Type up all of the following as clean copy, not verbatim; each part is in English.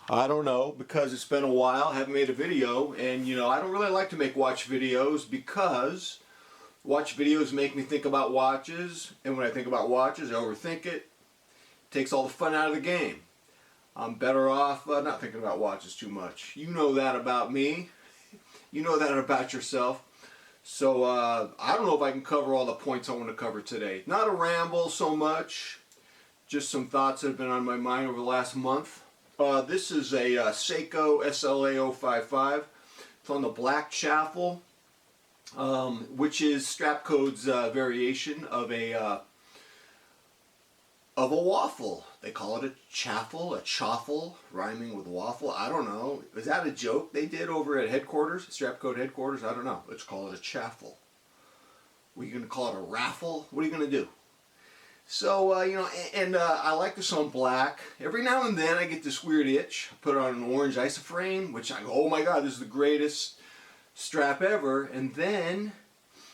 I don't know, because it's been a while, I haven't made a video, and I don't really like to make watch videos because watch videos make me think about watches, and when I think about watches, I overthink it. Takes all the fun out of the game. I'm better off not thinking about watches too much. You know that about me. You know that about yourself. So I don't know if I can cover all the points I want to cover today. Not a ramble so much, just some thoughts that have been on my mind over the last month. This is a Seiko SLA 055. It's on the Black Chaffle, which is Strapcode's variation of a waffle. They call it a chaffle, a chaffle, rhyming with waffle. I don't know. Is that a joke they did over at headquarters, Strapcode headquarters? I don't know. Let's call it a chaffle. What are you going to call it, a raffle? What are you going to do? So, I like this on black. Every now and then I get this weird itch. I put it on an orange isoframe, which I go, oh my God, this is the greatest strap ever. And then,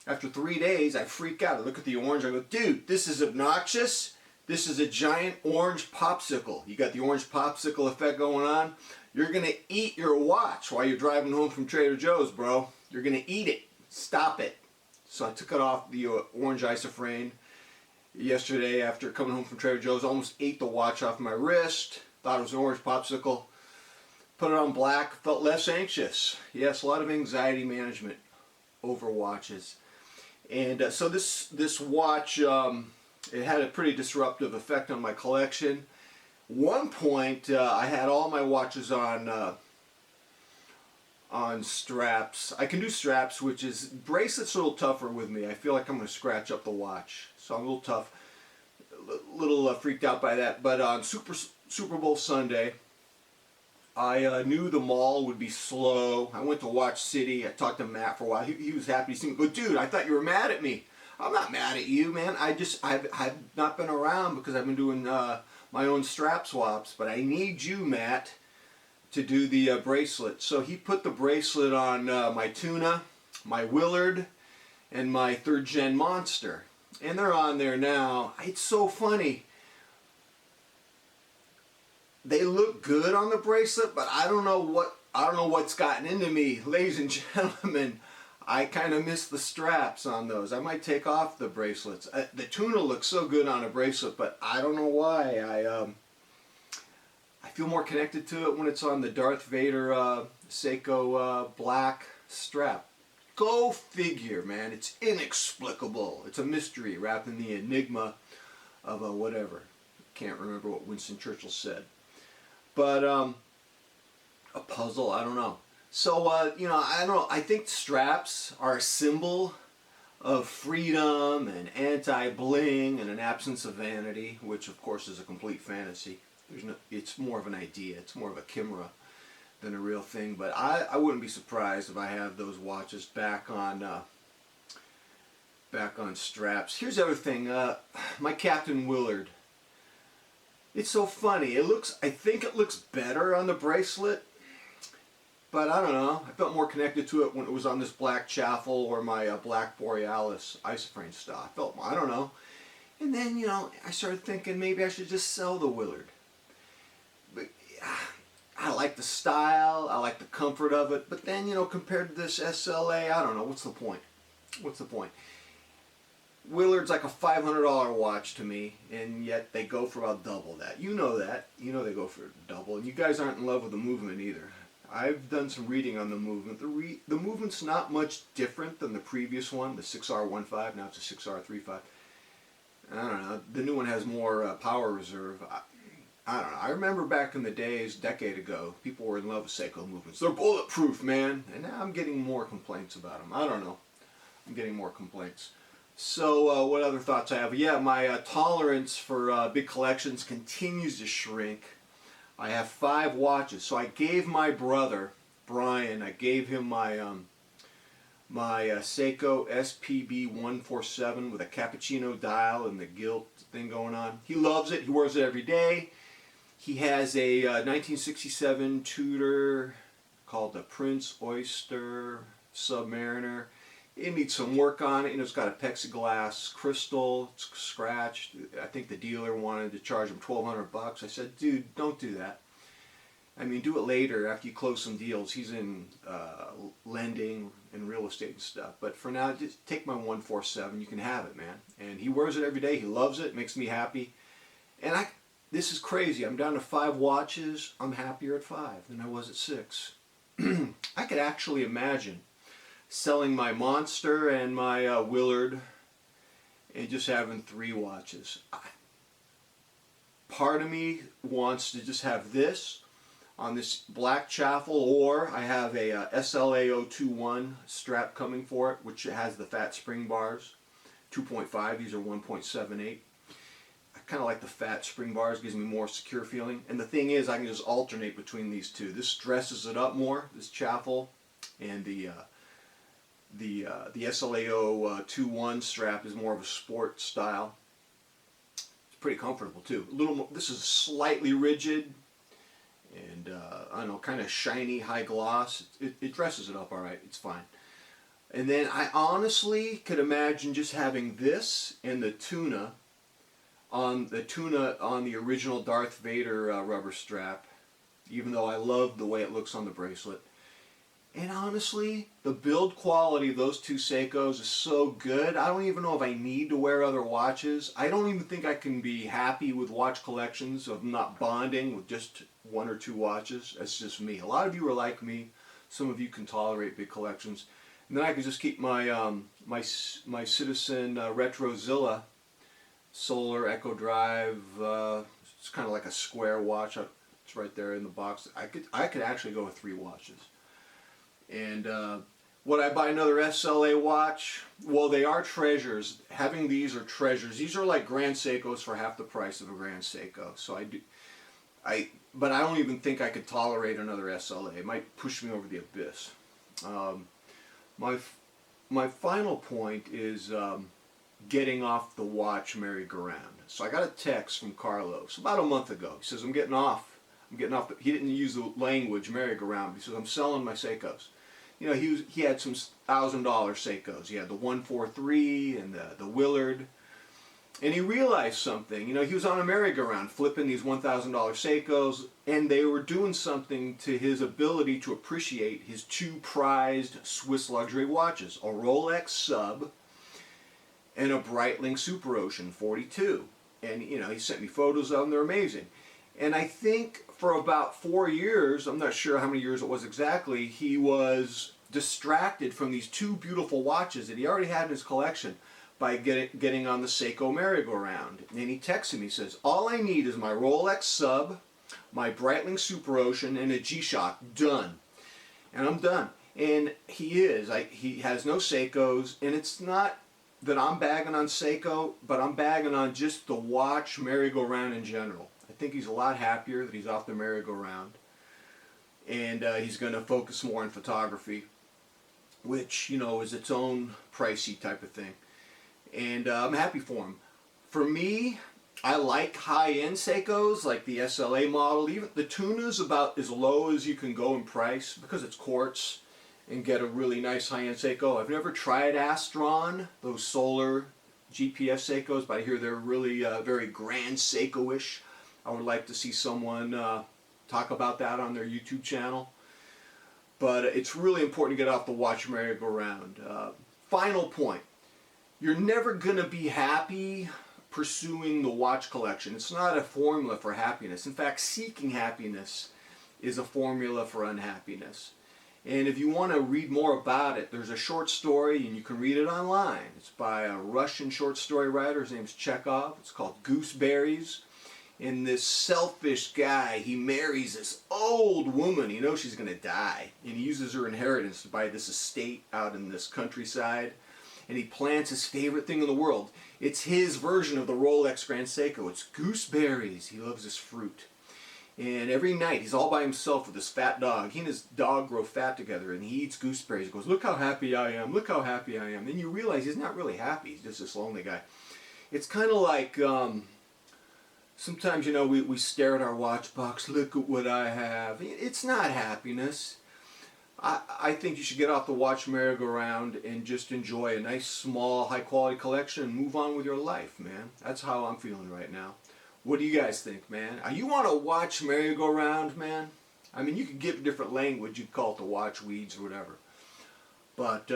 after 3 days, I freak out. I look at the orange, I go, dude, this is obnoxious. This is a giant orange popsicle. You got the orange popsicle effect going on. You're going to eat your watch while you're driving home from Trader Joe's, bro. You're going to eat it. Stop it. So I took it off the orange isoframe yesterday after coming home from Trader Joe's. Almost ate the watch off my wrist. Thought it was an orange popsicle. Put it on black. Felt less anxious. Yes, a lot of anxiety management over watches. And so this watch, it had a pretty disruptive effect on my collection. One point, I had all my watches on straps. I can do straps, which is bracelets a little tougher with me. I feel like I'm going to scratch up the watch, so I'm a little tough, a little freaked out by that. But on Super Bowl Sunday, I knew the mall would be slow. I went to Watch City. I talked to Matt for a while. He was happy to see me. Go, dude, I thought you were mad at me. I'm not mad at you, man. I've not been around because I've been doing my own strap swaps. But I need you, Matt, to do the bracelet. So he put the bracelet on my Tuna, my Willard, and my 3rd Gen Monster. And they're on there now. It's so funny. They look good on the bracelet, but I don't know what's gotten into me. Ladies and gentlemen, I kind of miss the straps on those. I might take off the bracelets. The Tuna looks so good on a bracelet, but I don't know why. I feel more connected to it when it's on the Darth Vader Seiko black strap. Go figure, man. It's inexplicable. It's a mystery wrapped in the enigma of a whatever. Can't remember what Winston Churchill said. But a puzzle, I don't know. So, I don't know. I think straps are a symbol of freedom and anti-bling and an absence of vanity, which of course is a complete fantasy. It's more of an idea. It's more of a chimera than a real thing. But I wouldn't be surprised if I have those watches back on straps. Here's the other thing. My Captain Willard. It's so funny. I think it looks better on the bracelet. But I don't know. I felt more connected to it when it was on this Black Chaffle or my Black Borealis isoframe stock. I don't know. And then, I started thinking maybe I should just sell the Willard. But I like the style. I like the comfort of it. But then, compared to this SLA, I don't know. What's the point? What's the point? Willard's like a $500 watch to me, and yet they go for about double that. You know that. You know they go for double. And you guys aren't in love with the movement either. I've done some reading on the movement. The movement's not much different than the previous one, the 6R15. Now it's a 6R35. I don't know. The new one has more power reserve. I don't know. I remember back in the days, a decade ago, people were in love with Seiko movements. They're bulletproof, man. And now I'm getting more complaints about them. I don't know. I'm getting more complaints. So what other thoughts I have? Yeah, my tolerance for big collections continues to shrink. I have 5 watches. So I gave my brother, Brian, I gave him my Seiko SPB 147 with a cappuccino dial and the gilt thing going on. He loves it. He wears it every day. He has a 1967 Tudor called the Prince Oyster Submariner. It needs some work on it. It's got a plexiglass crystal. It's scratched. I think the dealer wanted to charge him $1,200. I said, dude, don't do that. I mean, do it later after you close some deals. He's in lending and real estate and stuff. But for now, just take my 147. You can have it, man. And he wears it every day. He loves it. Makes me happy. And this is crazy. I'm down to 5 watches. I'm happier at 5 than I was at 6. I could actually imagine selling my Monster and my Willard and just having 3 watches. Part of me wants to just have this on this black Chaffle, or I have a SLA 021 strap coming for it, which has the fat spring bars, 2.5. These are 1.78. I kind of like the fat spring bars, gives me more secure feeling. And the thing is, I can just alternate between these two. This dresses it up more, this Chaffle, and the SLA 021 strap is more of a sport style. It's pretty comfortable too. A little more. This is slightly rigid, and I don't know, kind of shiny, high gloss. It dresses it up all right. It's fine. And then I honestly could imagine just having this and the tuna on the original Darth Vader rubber strap, even though I love the way it looks on the bracelet. And honestly, the build quality of those 2 Seikos is so good, I don't even know if I need to wear other watches. I don't even think I can be happy with watch collections of not bonding with just 1 or 2 watches. That's just me. A lot of you are like me. Some of you can tolerate big collections. And then I can just keep my my Citizen Retrozilla Solar Echo Drive. It's kind of like a square watch. It's right there in the box. I could actually go with 3 watches. And would I buy another SLA watch? Well, they are treasures. Having these are treasures. These are like Grand Seikos for half the price of a Grand Seiko. So but I don't even think I could tolerate another SLA. It might push me over the abyss. My final point is getting off the watch merry-go-round. So I got a text from Carlos about a month ago. He says, I'm getting off. He didn't use the language merry-go-round. He says, I'm selling my Seikos. You know, he had some $1,000 Seikos. He had the 143 and the Willard. And he realized something. You know, he was on a merry-go-round flipping these $1,000 Seikos, and they were doing something to his ability to appreciate his 2 prized Swiss luxury watches, a Rolex Sub and a Breitling Super Ocean 42. And, you know, he sent me photos of them. They're amazing. And I think for about 4 years, I'm not sure how many years it was exactly, he was distracted from these 2 beautiful watches that he already had in his collection by getting on the Seiko merry-go-round. And he texted me, he says, all I need is my Rolex Sub, my Breitling Super Ocean, and a G-Shock. Done. And I'm done. And he is. He has no Seikos, and it's not that I'm bagging on Seiko, but I'm bagging on just the watch merry-go-round in general. I think he's a lot happier that he's off the merry-go-round, and he's going to focus more on photography, which, you know, is its own pricey type of thing. And I'm happy for him. For me, I like high-end Seikos, like the SLA model. Even the Tuna's about as low as you can go in price because it's quartz, and get a really nice high-end Seiko. I've never tried Astron, those solar GPS Seikos, but I hear they're really very Grand Seiko-ish. I would like to see someone talk about that on their YouTube channel. But it's really important to get off the watch merry-go-round. Final point. You're never going to be happy pursuing the watch collection. It's not a formula for happiness. In fact, seeking happiness is a formula for unhappiness. And if you want to read more about it, there's a short story, and you can read it online. It's by a Russian short story writer. His name's Chekhov. It's called Gooseberries. And this selfish guy, he marries this old woman. He knows she's going to die. And he uses her inheritance to buy this estate out in this countryside. And he plants his favorite thing in the world. It's his version of the Rolex Grand Seiko. It's gooseberries. He loves this fruit. And every night, he's all by himself with this fat dog. He and his dog grow fat together, and he eats gooseberries. He goes, look how happy I am. Look how happy I am. Then you realize he's not really happy. He's just this lonely guy. It's kind of like, sometimes, you know, we stare at our watch box. Look at what I have. It's not happiness. I think you should get off the watch merry-go-round and just enjoy a nice, small, high-quality collection and move on with your life, man. That's how I'm feeling right now. What do you guys think, man? Are you on a watch merry-go-round, man? I mean, you could give it a different language. You'd call it the watch weeds or whatever. But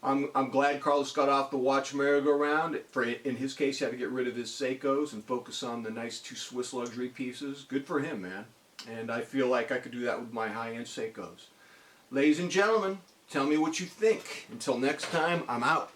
I'm glad Carlos got off the watch merry-go-round. In his case, he had to get rid of his Seikos and focus on the nice 2 Swiss luxury pieces. Good for him, man. And I feel like I could do that with my high-end Seikos. Ladies and gentlemen, tell me what you think. Until next time, I'm out.